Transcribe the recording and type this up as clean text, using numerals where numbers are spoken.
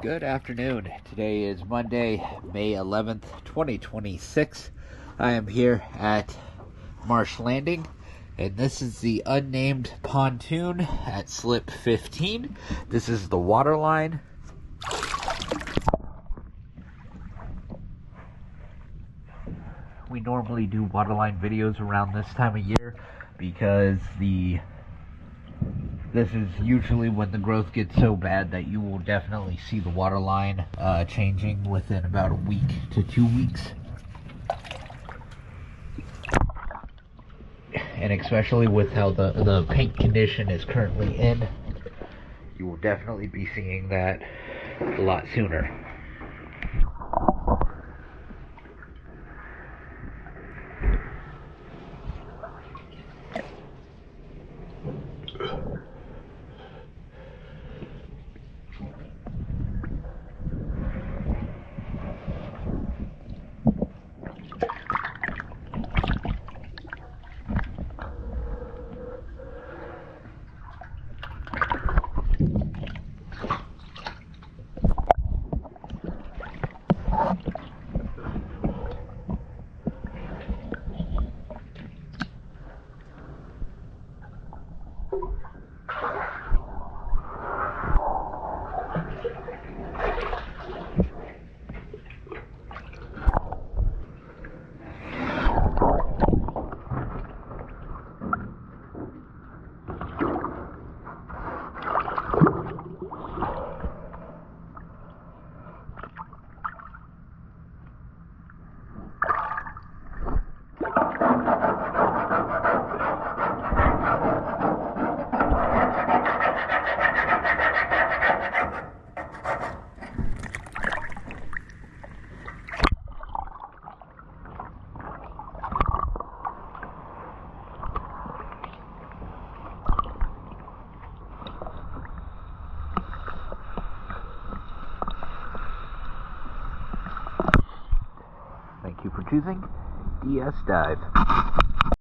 Good afternoon. Today is Monday, May 11th, 2026. I am here at Marsh Landing, and this is the Unnamed Pontoon at slip 15. This is the water line. We normally do waterline videos around this time of year because this is usually when the growth gets so bad that you will definitely see the water line changing within about a week to 2 weeks. And especially with how the paint condition is currently in, you will definitely be seeing that a lot sooner. Thank you for choosing DS Dive.